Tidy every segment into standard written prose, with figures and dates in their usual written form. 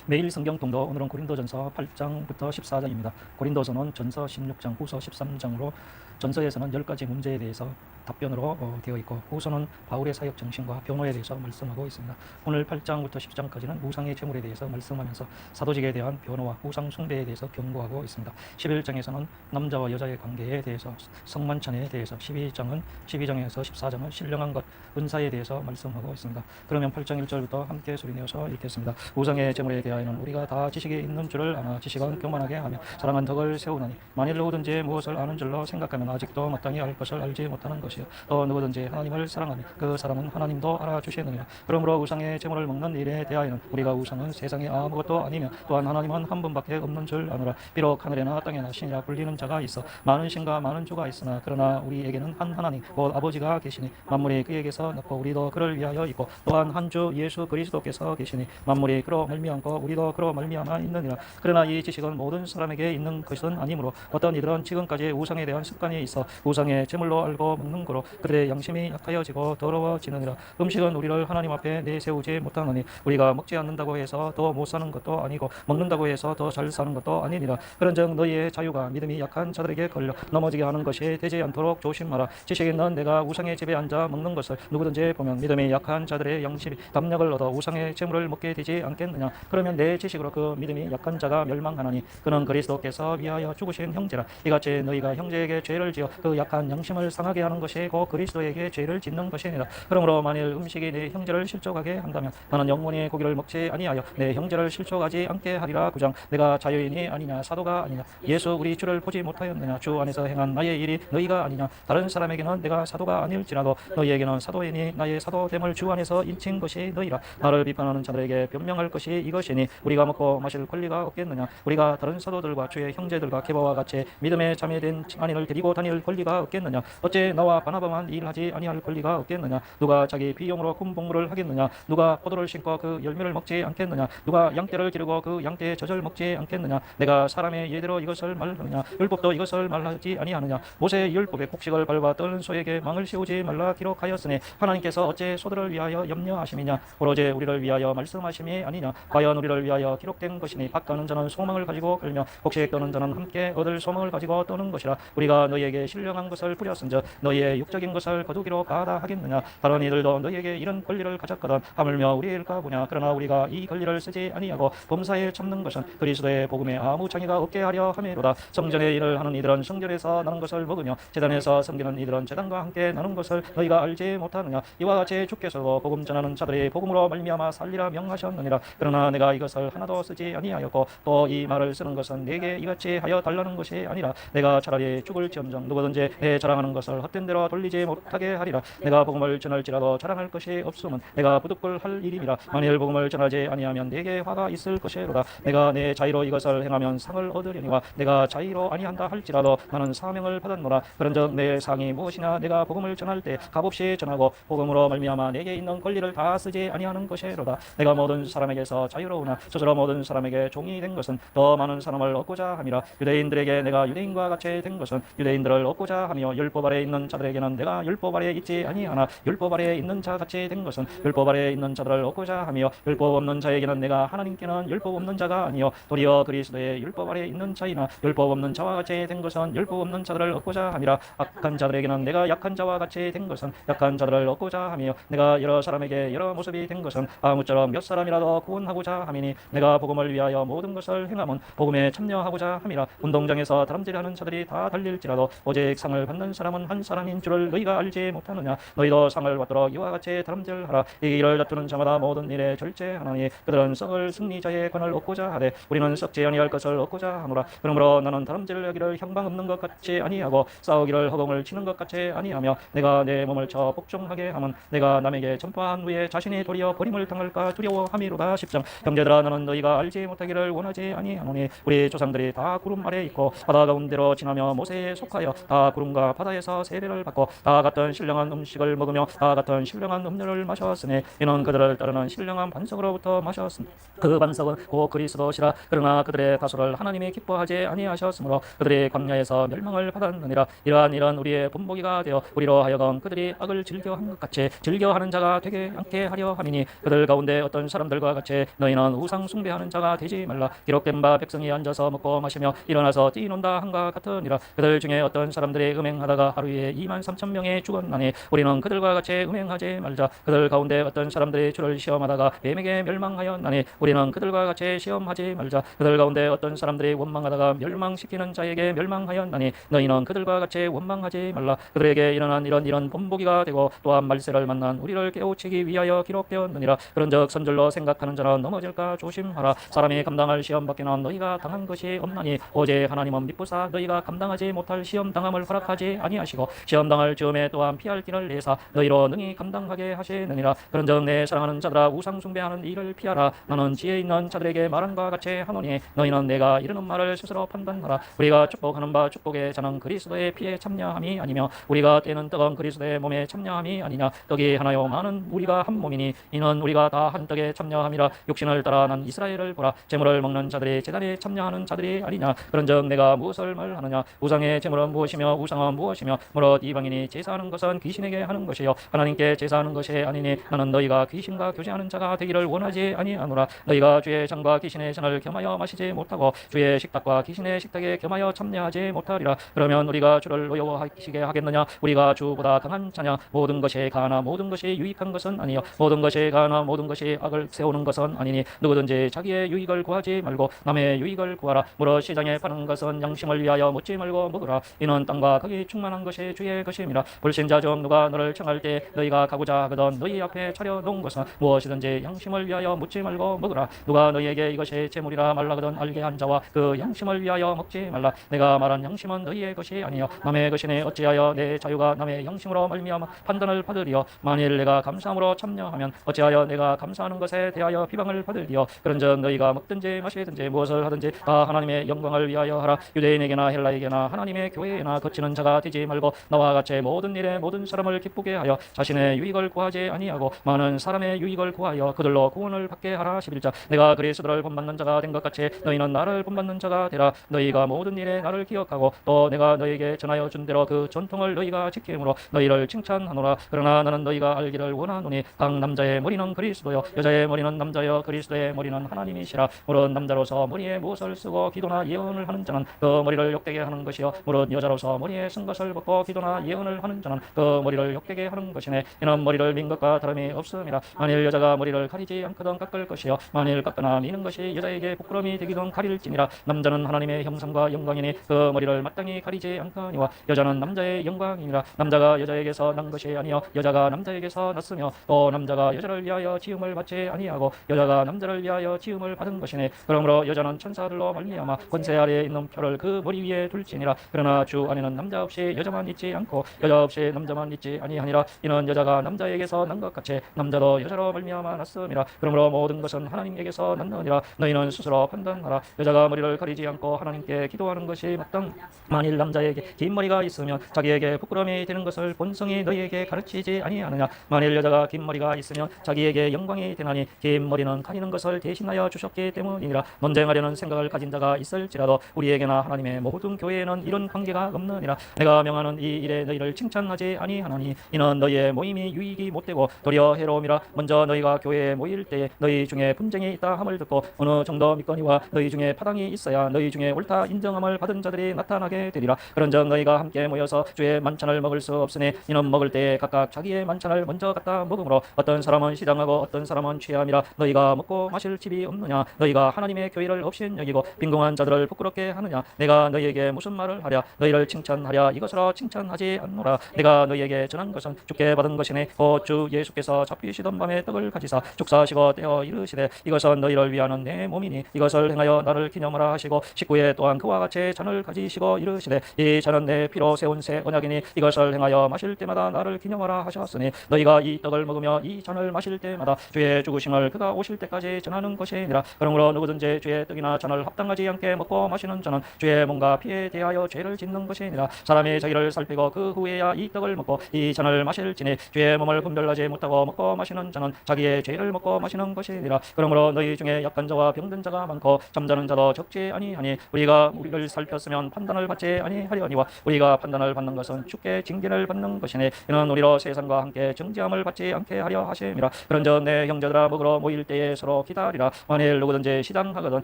매일 성경 통도 오늘은 고린도전서 8장부터 14장입니다. 고린도서는 전서 16장, 후서 13장으로 전서에서는 10가지 문제에 대해서 답변으로 되어 있고 후서는 바울의 사역 정신과 변호에 대해서 말씀하고 있습니다. 오늘 8장부터 10장까지는 우상의 제물에 대해서 말씀하면서 사도직에 대한 변호와 우상 숭배에 대해서 경고하고 있습니다. 11장에서는 남자와 여자의 관계에 대해서 성만찬에 대해서 12장에서 14장은 신령한 것, 은사에 대해서 말씀하고 있습니다. 그러면 8장 1절부터 함께 소리내어서 읽겠습니다. 우상의 제물에 대하여는 우리가 다 지식이 있는 줄을 아나 지식은 교만하게 하며 사랑은 덕을 세우나니 만일 누구든지 무엇을 아는 줄로 생각하면 아직도 마땅히 알 것을 알지 못하는 것이요 또 누구든지 하나님을 사랑하면 그 사람은 하나님도 알아주시느니라. 그러므로 우상의 제물을 먹는 일에 대하여는 우리가 우상은 세상에 아무것도 아니며 또한 하나님은 한 분밖에 없는 줄 아노라. 비록 하늘에나 땅에나 신이라 불리는 자가 있어 많은 신과 많은 주가 있으나 그러나 우리에게는 한 하나님 곧 아버지가 계시니 만물이 그에게서 낳고 우리도 그를 위하여 있고 또한 한 주 예수 그리스도께서 계시니 만물이 그로 말미암고 우리도 그로 말미암아 있느니라. 그러나 이 지식은 모든 사람에게 있는 것은 아니므로 어떤 이들은 지금까지 우상에 대한 습관이 있어 우상의 제물로 알고 먹는 거로 그들의 양심이 약하여지고 더러워지느니라. 음식은 우리를 하나님 앞에 내세우지 못하느니 우리가 먹지 않는다고 해서 더 못 사는 것도 아니고 먹는다고 해서 더 잘 사는 것도 아니니라. 그런즉 너희의 자유가 믿음이 약한 자들에게 걸려 넘어지게 하는 것이 되지 않도록 조심하라. 지식 있는 내가 우상의 집에 앉아 먹는 것을 누구든지 보면 믿음이 약한 자들의 양심이 담력을 얻어 우상의 제물을 먹게 되지 않겠느냐. 그러면 내 지식으로 그 믿음이 약한 자가 멸망하나니 그는 그리스도께서 위하여 죽으신 형제라. 이같이 너희가 형제에게 죄를 지어 그 약한 양심을 상하게 하는 것이 곧 그리스도에게 죄를 짓는 것이니라. 그러므로 만일 음식이 내 형제를 실족하게 한다면 나는 영원히 고기를 먹지 아니하여 내 형제를 실족하지 않게 하리라. 9장 내가 자유인이 아니냐 사도가 아니냐 예수 우리 주를 보지 못하였느냐 주 안에서 행한 나의 일이 너희가 아니냐. 다른 사람에게는 내가 사도가 아닐지라도 너희에게는 사도이니 나의 사도됨을 주 안에서 인친 것이 너희라. 나를 비판하는 자들에게 변명할 것이 이것이니 우리가 먹고 마실 권리가 없겠느냐. 우리가 다른 사도들과 주의 형제들과 게바와 같이 믿음에 참여된 안인을 데리고 다닐 권리가 없겠느냐. 어째 나와 바나바만 일하지 아니할 권리가 없겠느냐. 누가 자기 비용으로 군복무를 하겠느냐. 누가 포도를 심고 그 열매를 먹지 않겠느냐. 누가 양떼를 기르고 그 양떼의 젖을 먹지 않겠느냐. 내가 사람의 예대로 이것을 말하느냐. 율법도 이것을 말하지 아니하느냐. 모세 율법의 곡식을 밟아 떠는 소에게 망을 씌우지 말라 기록하였으니 하나님께서 어째 소들을 위하여 염려하심이냐. 오로지 우리를 위하여 말씀하심이 아니냐. 과연 우리를 위하여 기록된 것이니 밭 가는 자는 소망을 가지고 끌며 곡식 떠는 자는 함께 얻을 소망을 가지고 떠는 것이라. 우리가 너희에게 신령한 것을 뿌렸은즉 너희의 육적인 것을 거두기로 가다 하겠느냐. 다른 이들도 너희에게 이런 권리를 가졌거든 하물며 우리일까 보냐. 그러나 우리가 이 권리를 쓰지 아니하고 범사에 참는 것은 그리스도의 복음에 아무 장애가 없게 하려 함이로다. 성전의 일을 하는 이들은 성전에서 나는 것을 먹으며 제단에서 섬기는 이들은 제단과 함께 나는 것을 너희가 알지 못하느냐. 이와 같이 주께서도 복음 전하는 자들이 복음으로 말미암아 살리라 명하셨느니라. 그러나 내가 이것을 하나도 쓰지 아니하였고 또 이 말을 쓰는 것은 내게 이같이 하여 달라는 것이 아니라 내가 차라리 죽을지언정 누구든지 내 자랑하는 것을 헛된 대로 돌리지 못하게 하리라. 내가 복음을 전할지라도 자랑할 것이 없으면 내가 부득불할 일임이라. 만일 복음을 전하지 아니하면 내게 화가 있을 것이로다. 내가 내 자의로 이것을 행하면 상을 얻으려니와 내가 자의로 아니한다 할지라도 나는 사명을 받았노라. 그런즉 내 상이 무엇이냐. 내가 복음을 전할 때 값없이 전하고 복음으로 말미암아 내게 있는 권리를 다 쓰지 아니하는 것이로다. 내가 모든 사람에게서 자유로우나 스스로 모든 사람에게 종이 된 것은 더 많은 사람을 얻고자 함이라. 유대인들에게 내가 유대인과 같이 된 것은 유대인들을 얻고자 하며 율법 아래에 있는 자들에게는 내가 율법 아래에 있지 아니하나 율법 아래에 있는 자 같이 된 것은 율법 아래에 있는 자들을 얻고자 하며 율법 없는 자에게는 내가 하나님께는 율법 없는 자가 아니요 도리어 그리스도의 율법 아래에 있는 자이나 율법 없는 자와 같이 된 것은 율법 없는 자들을 얻고자 함이라. 악한 자들에게는 내가 약한 자와 같이 된 것은 약한 자들을 얻고자 하며 내가 여러 사람에게 여러 모습이 된 것은 아무쪼록 몇 사람이라도 구원하고자 함이니 내가 복음을 위하여 모든 것을 행함은 복음에 참여하고자 함이라. 운동장에서 다름질하는 자들이 다 달릴지라도 오직 상을 받는 사람은 한 사람인 줄을 너희가 알지 못하느냐. 너희도 상을 받도록 이와 같이 다름질하라. 이 일을 다투는 자마다 모든 일에 절제하나니 그들은 썩을 승리자의 관을 얻고자 하되 우리는 썩지 아니할 것을 얻고자 하노라. 그러므로 나는 다름질하기를 형방 없는 것 같이 아니하고 싸우기를 허공을 치는 것 같이 아니하며 내가 내 몸을 쳐 복종하게 하면 내가 남에게 전파한 후에 자신이 도리어 버림을 당할까 두려워함이로다. 10장 형제들아 나는 너희가 알지 못하기를 원하지 아니하노니 우리 조상들이 다 구름 아래 있고 바다 가운데로 지나며 모세에 속하여 다 구름과 바다에서 세례를 받고 다 같은 신령한 음식을 먹으며 다 같은 신령한 음료를 마셨으니 이는 그들을 따르는 신령한 반석으로부터 마셨으니 그 반석은 곧 그리스도시라. 그러나 그들의 다수를 하나님이 기뻐하지 아니하셨으므로 그들이 광야에서 멸망을 받았느니라. 이러한 일은 우리의 본보기가 되어 우리로 하여금 그들이 악을 즐겨한 것 같이 즐겨하는 자가 되게 않게 하려 함이니 그들 가운데 어떤 사람들과 같이 너희는 너희는 우상 숭배하는 자가 되지 말라. 기록된 바 백성이 앉아서 먹고 마시며 일어나서 뛰논다 한과 같으니라. 그들 중에 어떤 사람들이 음행하다가 하루에 23,000명이 죽었나니 우리는 그들과 같이 음행하지 말자. 그들 가운데 어떤 사람들이 주를 시험하다가 뱀에게 멸망하였나니 우리는 그들과 같이 시험하지 말자. 그들 가운데 어떤 사람들이 원망하다가 멸망시키는 자에게 멸망하였나니 너희는 그들과 같이 원망하지 말라. 그들에게 일어난 이런 본보기가 되고 또한 말세를 만난 우리를 깨우치기 위하여 기록되었느니라. 그런즉 선절로 생각하는 자는 넘어질까 조심하라. 사람이 감당할 시험 밖에는 너희가 당한 것이 없나니 오직 하나님은 미쁘사 너희가 감당하지 못할 시험 당함을 허락하지 아니하시고 시험 당할 즈음에 또한 피할 길을 내사 너희로 능히 감당하게 하시느니라. 그런즉 내 사랑하는 자들아 우상 숭배하는 일을 피하라. 나는 지혜 있는 자들에게 말한과 같이 하노니 너희는 내가 이르는 말을 스스로 판단하라. 우리가 축복하는 바 축복의 자는 그리스도의 피에 참여함이 아니며 우리가 떼는 떡은 그리스도의 몸에 참여함이 아니냐. 떡이 하나요 많은 우리가 한 몸이니 이는 우리가 다 한 떡에 참여함이라. 육신을 따라 난 이스라엘을 보라. 제물을 먹는 자들이 제단에 참여하는 자들이 아니냐. 그런즉 내가 무엇을 말하느냐. 우상의 제물은 무엇이며 우상은 무엇이며 무릇 이방인이 제사하는 것은 귀신에게 하는 것이요 하나님께 제사하는 것이 아니니 나는 너희가 귀신과 교제하는 자가 되기를 원하지 아니하노라. 너희가 주의 잔과 귀신의 잔을 겸하여 마시지 못하고 주의 식탁과 귀신의 식탁에 겸하여 참여하지 못하리라. 그러면 우리가 주를 노여워하시게 하겠느냐. 우리가 주보다 강한 자냐. 모든 것이 가나 모든 것이 유익한 것은 아니요 모든 것이 가나 모든 것이 악을 세우는 것은 아니니 누구든지 자기의 유익을 구하지 말고 남의 유익을 구하라. 무릇 시장에 파는 것은 양심을 위하여 묻지 말고 먹으라. 이는 땅과 거기 충만한 것이 주의 것임이라. 불신자 중 누가 너를 청할 때 너희가 가고자 하거든 너희 앞에 차려놓은 것은 무엇이든지 양심을 위하여 묻지 말고 먹으라. 누가 너희에게 이것이 재물이라 말하거든 알게 한 자와 그 양심을 위하여 먹지 말라. 내가 말한 양심은 너희의 것이 아니요 남의 것이니 어찌하여 내 자유가 남의 양심으로 말미암아 판단을 받으리요. 만일 내가 감사함으로 참여하면 어찌하여 내가 감사하는 것에 대하여 비방을 받으리요. 그런즉 너희가 먹든지 마시든지 무엇을 하든지 다 하나님의 영광을 위하여 하라. 유대인에게나 헬라에게나 하나님의 교회에나 거치는 자가 되지 말고 나와 같이 모든 일에 모든 사람을 기쁘게 하여 자신의 유익을 구하지 아니하고 많은 사람의 유익을 구하여 그들로 구원을 받게 하라. 11절 내가 그리스도를 본받는 자가 된 것 같이 너희는 나를 본받는 자가 되라. 너희가 모든 일에 나를 기억하고 또 내가 너희에게 전하여 준 대로 그 전통을 너희가 지킴으로 너희를 칭찬하노라. 그러나 나는 너희가 알기를 원하노니 각 남자의 머리는 그리스도요 여자의 머리는 남자여 그리스도의 머리는 하나님이시라. 무릇 남자로서 머리에 무엇을 쓰고 기도나 예언을 하는 자는 그 머리를 욕되게 하는 것이요 무릇 여자로서 머리에 쓴 것을 벗고 기도나 예언을 하는 자는 그 머리를 욕되게 하는 것이네. 이는 머리를 민 것과 다름이 없음이라. 만일 여자가 머리를 가리지 않거든 깎을 것이요 만일 깎거나 미는 것이 여자에게 부끄러움이 되기든 가릴지니라. 남자는 하나님의 형상과 영광이니 그 머리를 마땅히 가리지 않거니와 여자는 남자의 영광이니라. 남자가 여자에게서 난 것이 아니요 여자가 남자에게서 났으며 또 남자가 여자를 위하여 지음을 받지 아니하고 여자가 남자를 위하여 지음을 받은 것이니 그러므로 여자는 천사들로 말미암아 권세 아래에 있는 표를 그 머리 위에 둘지니라. 그러나 주 안에는 남자 없이 여자만 있지 않고 여자 없이 남자만 있지 아니하니라. 이는 여자가 남자에게서 난 것 같이 남자도 여자로 말미암아 났음이라. 그러므로 모든 것은 하나님에게서 났느니라. 너희는 스스로 판단하라. 여자가 머리를 가리지 않고 하나님께 기도하는 것이 마땅. 만일 남자에게 긴 머리가 있으면 자기에게 부끄러움이 되는 것을 본성이 너희에게 가르치지 아니하느냐. 만일 여자가 긴 머리가 있으면 자기에게 영광이 되나니 긴 머리는 가리는 것을 대신하여 주셨기 때문이니라. 논쟁하려는 생각을 가진 자가 있을지라도 우리에게나 하나님의 모든 교회에는 이런 관계가 없느니라. 내가 명하는 이 일에 너희를 칭찬하지 아니하나니 이는 너희의 모임이 유익이 못되고 도리어 해로움이라. 먼저 너희가 교회에 모일 때에 너희 중에 분쟁이 있다 함을 듣고 어느 정도 믿거니와 너희 중에 파당이 있어야 너희 중에 옳다 인정함을 받은 자들이 나타나게 되리라. 그런즉 너희가 함께 모여서 주의 만찬을 먹을 수 없으니 이는 먹을 때에 각각 자기의 만찬을 먼저 갖다 먹으므로 어떤 사람은 시장하고 어떤 사람은 취함이라. 너희가 먹고 마실 집이 없느냐. 너희가 하나님의 교회를 없인 여기고 빈궁한 자들을 부끄럽게 하느냐. 내가 너희에게 무슨 말을 하랴. 너희를 칭찬하랴. 이것으로 칭찬하지 않노라. 내가 너희에게 전한 것은 주께 받은 것이니 곧 주 예수께서 잡히시던 밤에 떡을 가지사 축사하시고 떼어 이르시되 이것은 너희를 위하는 내 몸이니 이것을 행하여 나를 기념하라 하시고 식후에 또한 그와 같이 잔을 가지시고 이르시되 이 잔은 내 피로 세운 새 언약이니 이것을 행하여 마실 때마다 나를 기념하라 하셨으니 너희가 이 떡을 먹으며 이 잔을 마실 때마다 주의 죽으심을 그가 오실 때까지 전하는 것이니라. 그러므로 누구든지 주의 떡이나 잔을 합당하지 않게 먹고 마시는 자는 주의 몸과 피에 대하여 죄를 짓는 것이니라. 사람이 자기를 살피고 그 후에야 이 떡을 먹고 이 잔을 마실지니 주의 몸을 분별하지 못하고 먹고 마시는 자는 자기의 죄를 먹고 마시는 것이니라. 그러므로 너희 중에 약한 자와 병든 자가 많고 잠자는 자도 적지 아니하니 우리가 우리를 살폈으면 판단을 받지 아니하려니와 우리가 판단을 받는 것은 주께 징계를 받는 것이니 이는 우리로 세상과 함께 정죄함을 받지 않게 하려 하심이라. 그런즉 내 형제들아 먹으러 모일 때에 서로 기다리라. 만일 누구든지 시장하거든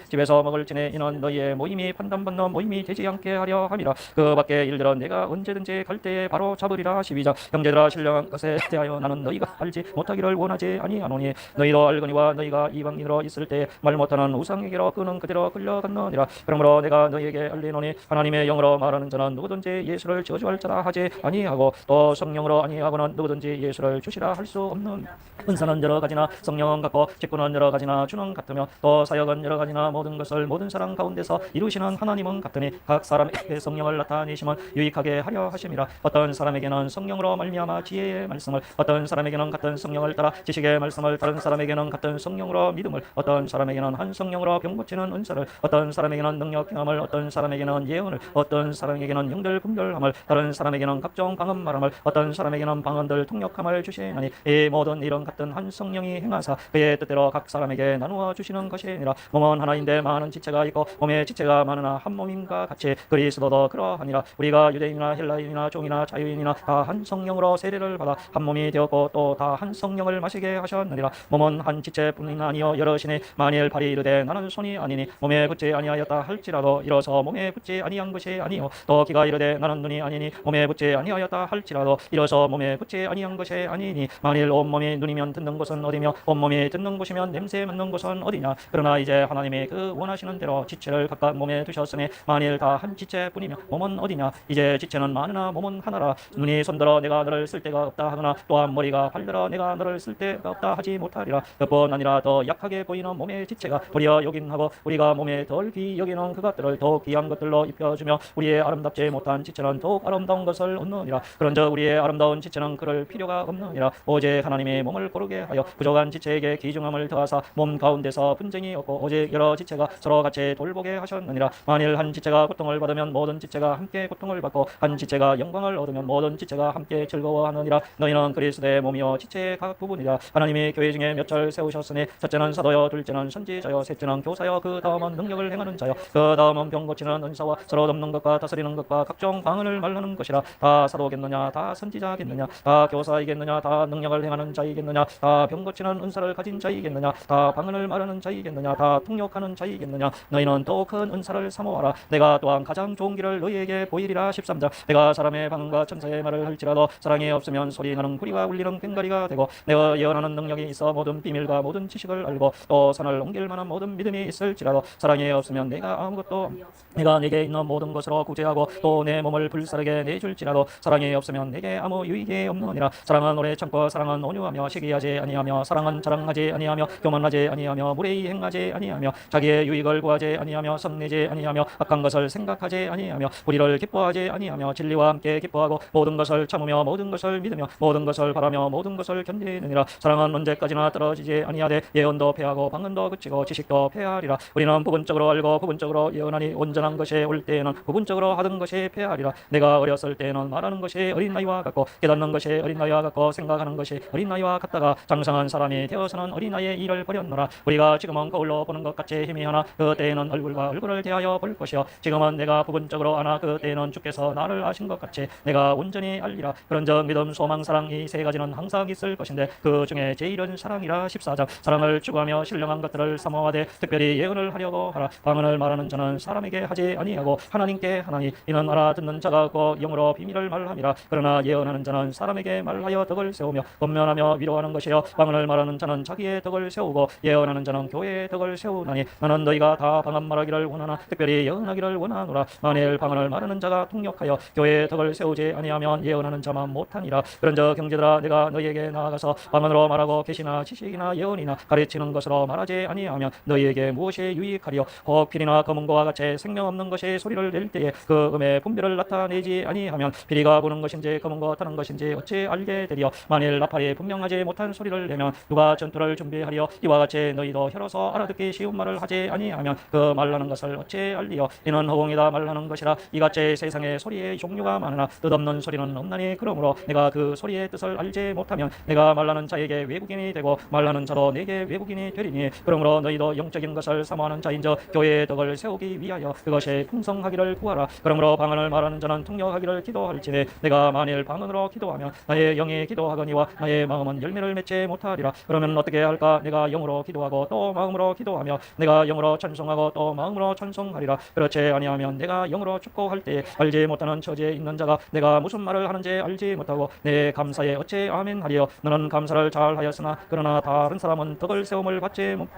집에서 먹을지니 이는 너희의 모임이 판단받는 모임이 되지 않게 하려 함이라. 그 밖에 일들은 내가 언제든지 갈 때에 바로 잡으리라. 12장. 형제들아, 신령한 것에 대하여 나는 너희가 알지 못하기를 원하지 아니하노니 너희도 알거니와 너희가 이방인으로 있을 때 말 못하는 우상에게로 그는 그대로 끌려갔느니라. 그러므로 내가 너희에게 알리노니 하나님의 영으로 말하는 자는 누구든지 예수를 저주할 자라 하지 아니하고 또 성령으로 아니하고는 누구든지 예수를 주시라 할 수 없는. 은사는 여러 가지나 성령은 같고 직분은 여러 가지나 주는 같으며 또 사역은 여러 가지나 모든 것을 모든 사람 가운데서 이루시는 하나님은 같으니 각 사람에게 성령을 나타내심은 유익하게 하려 하심이라. 어떤 사람에게는 성령으로 말미암아 지혜의 말씀을, 어떤 사람에게는 같은 성령을 따라 지식의 말씀을, 다른 사람에게는 같은 성령으로 믿음을, 어떤 사람에게는 한 성령으로 병 고치는 은사를, 어떤 사람에게는 능력 경험을, 어떤 사람에게는 예언을, 어떤 사람에게는 영들 분별함을, 다른 사람에게는 각종 방언 말함을, 어떤 사람에게는 방언들 통역함을 주시나니 이 모든 일은 같은 한 성령이 행하사 그의 뜻대로 각 사람에게 나누어 주시는 것이니라. 몸은 하나인데 많은 지체가 있고 몸의 지체가 많으나 한 몸인가 같이 그리스도도 그러하니라. 우리가 유대인이나 헬라인이나 종이나 자유인이나 다 한 성령으로 세례를 받아 한 몸이 되었고 또 다 한 성령을 마시게 하셨느니라. 몸은 한 지체뿐이 아니요 여럿이니 만일 발이 이르되 나는 손이 아니니 몸에 붙지 아니하였다 할지라도 이로써 몸에 붙지 아니한 것이 아니요 또 귀가 이르되 나는 눈이 아니니 몸에 붙지 아니하였다 할지라도 이로써 몸에 붙지 아니한 것이 아니니 만일 온몸이 눈이면 듣는 곳은 어디며 온몸이 듣는 곳이면 냄새 맡는 곳은 어디냐. 그러나 이제 하나님이 그 원하시는 대로 지체를 각각 몸에 두셨으니 만일 다 한 지체뿐이며 몸은 어디냐. 이제 지체는 많으나 몸은 하나라. 눈이 손들어 내가 너를 쓸 데가 없다 하거나 또한 머리가 발들어 내가 너를 쓸 데가 없다 하지 못하리라. 그뿐 아니라 더 약하게 보이는 몸의 지체가 도리어 요긴하고 우리가 몸에 덜 귀히 여기는 그것들을 더욱 귀한 것들로 입혀주며 우리의 아름답지 못한 지체는 더욱 아름다운 것을 얻느니라. 그런즉 우리의 아름다운 지체는 그럴 필요가 없느니라. 오직 하나님이 몸을 고르게 하여 부족한 지체에게 귀중함을 더하사 몸 가운데서 분쟁이 없고 오직 여러 지체가 서로 같이 돌보게 하셨느니라. 만일 한 지체가 고통을 받으면 모든 지체가 함께 고통을 받고 한 지체가 영광을 얻으면 모든 지체가 함께 즐거워하느니라. 너희는 그리스도의 몸이요 지체의 각 부분이라. 하나님이 교회 중에 몇을 세우셨으니 첫째는 사도요, 둘째는 선지자요, 셋째는 교사요, 그 다음은 능력을 행하는 자요, 그 다음은 병 고치는 은사와 서로 돕는 것과 다스리는 것과 각종 방언을 말하는 것이라. 다 사도겠느냐, 다 선지자겠느냐, 다 교사이겠느냐, 다 능력을 행하는 자이겠느냐, 다 병 고치는 은사를 가진 자이겠느냐, 다 방언을 말하는 자이겠느냐, 다 통역하는 자이겠느냐. 너희는 또 큰 은사를 사모하라. 내가 또한 가장 좋은 길을 너희에게 보이리라. 13장. 내가 사람의 방언과 천사의 말을 할지라도 사랑이 없으면 소리나는 구리와 울리는 꽹과리가 되고 내가 예언하는 능력이 있어 모든 비밀과 모든 지식을 알고 또 산을 옮길 만한 모든 믿음이 있을지라도 사랑이 없으면 내가 아무것도 내가 내게 있는 모든 것으로 구제하고 또 내 몸을 불사르게 내줄지라도 사랑이 없으면 내게 아무 유익이 없느니라. 사랑은 오래 참고 사랑은 온유하며 시기하지 아니하며 사랑은 자랑하지 아니하며 교만하지 아니하며 무례히 행하지 아니하며 자기의 유익을 구하지 아니하며 성내지 아니하며 악한 것을 생각하지 아니하며 불의를 기뻐하지 아니하며 진리와 함께 기뻐하고 모든 것을 참으며 모든 것을 믿으며 모든 것을 바라며 모든 것을 견디느니라. 사랑은 언제까지나 떨어지지 아니하되 예언도 패하고 방언도 그치고 지식도 패하리라. 우리는 부분적으로 알고 부분적으로 예언하니 온전한 것이 올 때에는 부분적으로 하던 것이 패하리라. 내가 어렸을 때에는 말하는 것이 어린 나이와 같고 깨닫는 것이 어린 나이와 같고 생각하는 것이 어린 나이와 같다가 장성한 사람이 되어서는 어린 나이의 일을 버렸노라. 우리가 지금은 거울로 보는 것 같이 희미하나 그때에는 얼굴과 얼굴을 대하여 볼 것이요 지금은 내가 부분적으로 아나 그때에는 주께서 나를 아신 것 같이 내가 온전히 알리라. 그런즉 믿음, 소망, 사랑 이 세 가지는 항상 있을 것인데 그 중에 제일은 사랑이라. 14장. 사랑을 추구하며 신령한 것들을 사모하되 특별히 예언을 하려고 하라. 방언을 말하는 자는 사람에게 하지 아니하고 하나님께 하나니 이는 알아듣는 자가 없고 영으로 비밀을 말함이라. 그러나 예언하는 자는 사람에게 말하여 덕을 세우며 권면하며 위로하는 것이요 방언을 말하는 자는 자기의 덕을 세우고 예언하는 자는 교회의 덕을 세우나니 나는 너희가 다 방언 말하기를 원하나 특별히 예언하기를 원하노라. 만일 방언을 말하는 자가 통역하여 교회의 덕을 세우지 아니하면 예언하는 자만 못하니라. 그런즉 형제들아 내가 너희에게 나아가서 방언으로 말하고 계시나 지식이나 예언이나 가르치는 것으로 말하지 아니하면 너희에게 무엇이 유익하리요. 혹 피리나 검은고와 같이 생명 없는 것이 소리를 낼 때에 그 음의 분별을 나타내지 아니하면 피리가 부는 것인지 검은고 타는 것인지 어찌 알게 되리요. 만일 나팔이 분명하지 못한 소리를 내면 누가 전투를 준비하리요. 이와 같이 너희도 혀로서 알아듣기 쉬운 말을 하지 아니하면 그 말하는 것을 어찌 알리요. 이는 허공이다 말하는 것이라. 이같이 세상에 소리의 종류가 많으나 뜻없는 소리는 없나니 그러므로 내가 그 소리의 뜻을 알지 못하면 내가 말하는 자에게 외국인이 되고 말하는 자도 내게 외국인이 되리니 그러므로 너희도 영적인 것을 사모하는 자인즉 교회의 덕을 세우기 위하여 그것이 풍성하기를 구하라. 그러므로 방언을 말하는 자는 통역하기를 기도할지니 내가 만일 방언으로 기도하면 나의 영이 기도하거니와 나의 마음은 열매를 맺지 못하리라. 그러면 어떻게 할까? 내가 영으로 마음으로 기도하고 또 마음으로 기도하며 내가 영으로 찬송하고 또 마음으로 찬송하리라. 그렇지 아니하면 내가 영으로 축복할 때 알지 못하는 처지에 있는 자가 내가 무슨 말을 하는지 알지 못하고 내 감사에 어찌 아멘하리요. 너는 감사를 잘하였으나 그러나 다른 사람은 덕을 세움을 받지 못.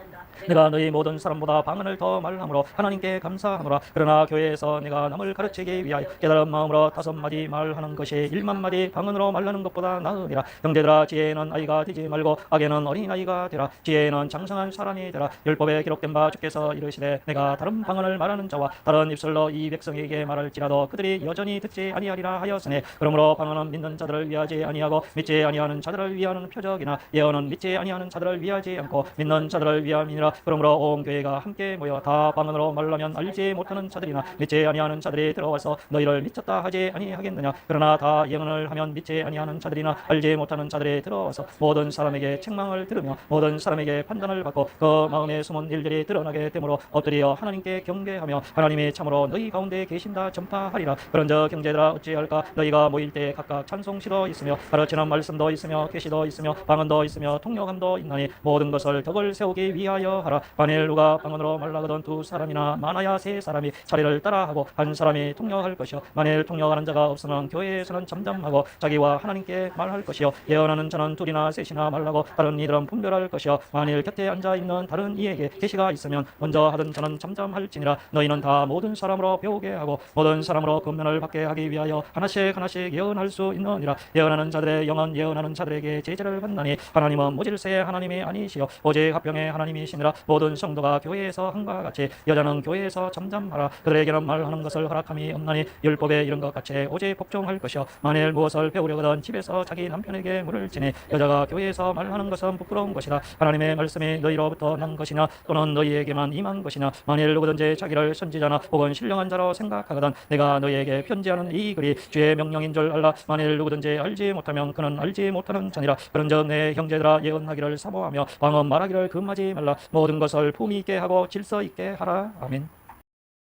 내가 너희 모든 사람보다 방언을 더 말함으로 하나님께 감사하노라. 그러나 교회에서 내가 남을 가르치기 위하여 깨달은 마음으로 5마디 말하는 것이 1만 마디 방언으로 말하는 것보다 나으니라. 형제들아, 지혜는 아이가 되지 말고 악에는 어린아이가 되라. 지혜는 장성한 사람이 되라. 율법에 기록된 바 주께서 이르시되 내가 다른 방언을 말하는 자와 다른 입술로 이 백성에게 말할지라도 그들이 여전히 듣지 아니하리라 하였으니, 그러므로 방언은 믿는 자들을 위하지 아니하고 믿지 아니하는 자들을 위하는 표적이나 예언은 믿지 아니하는 자들을 위하지 않고 믿는 자들을 위함이니라. 그러므로 온 교회가 함께 모여 다 방언으로 말하면 알지 못하는 자들이나 믿지 아니하는 자들이 들어와서 너희를 미쳤다 하지 아니하겠느냐. 그러나 다 예언을 하면 믿지 아니하는 자들이나 알지 못하는 자들이 들어와서 모든 사람에게 책망을 들으며 모든 사람에게 판단을 받고 그 마음에 숨은 일들이 드러나게 되므로 엎드려 하나님께 경배하며 하나님이 참으로 너희 가운데 계신다 전파하리라. 그런즉 형제들아, 어찌할까? 너희가 모일 때 각각 찬송시도 있으며 가르치는 말씀도 있으며 계시도 있으며 방언도 있으며 통역함도 있나니 모든 것을 덕을 세우기 위하여 하라. 만일 누가 방언으로 말하거든 2사람이나 많아야 3사람이 차례를 따라하고 한 사람이 통역할 것이요, 만일 통역하는 자가 없으면 교회에서는 잠잠하고 자기와 하나님께 말할 것이요, 예언하는 자는 2이나 3이나 말하고 다른 이들은 분별할 것이요, 만일 곁에 앉아 있는 다른 이에게 계시가 있으면 먼저 하던 자는 잠잠할지니라. 너희는 다 모든 사람으로 배우게 하고 모든 사람으로 권면을 받게 하기 위하여 하나씩 하나씩 예언할 수 있느니라. 예언하는 자들의 영은 예언하는 자들에게 제재를 받나니 하나님은 무질서의 하나님이 아니시요 오직 합병의 하나님이시니라. 모든 성도가 교회에서 한과 같이 여자는 교회에서 잠잠하라. 그들에게는 말하는 것을 허락함이 없나니 율법에 이런 것 같이 오직 복종할 것이요, 만일 무엇을 배우려거든 집에서 자기 남편에게 물을지니 여자가 교회에서 말하는 것은 부끄러운 것이라. 하나님의 말씀이 너희로부터 난 것이냐 또는 너희에게만 임한 것이냐. 만일 누구든지 자기를 선지자나 혹은 신령한 자로 생각하거든 내가 너희에게 편지하는 이 글이 주의 명령인 줄 알라. 만일 누구든지 알지 못하면 그는 알지 못하는 자니라. 그런즉 내 형제들아, 예언하기를 사모하며 방언 말하기를 금하지 말라. 모든 것을 품위 있게 하고 질서 있게 하라. 아멘.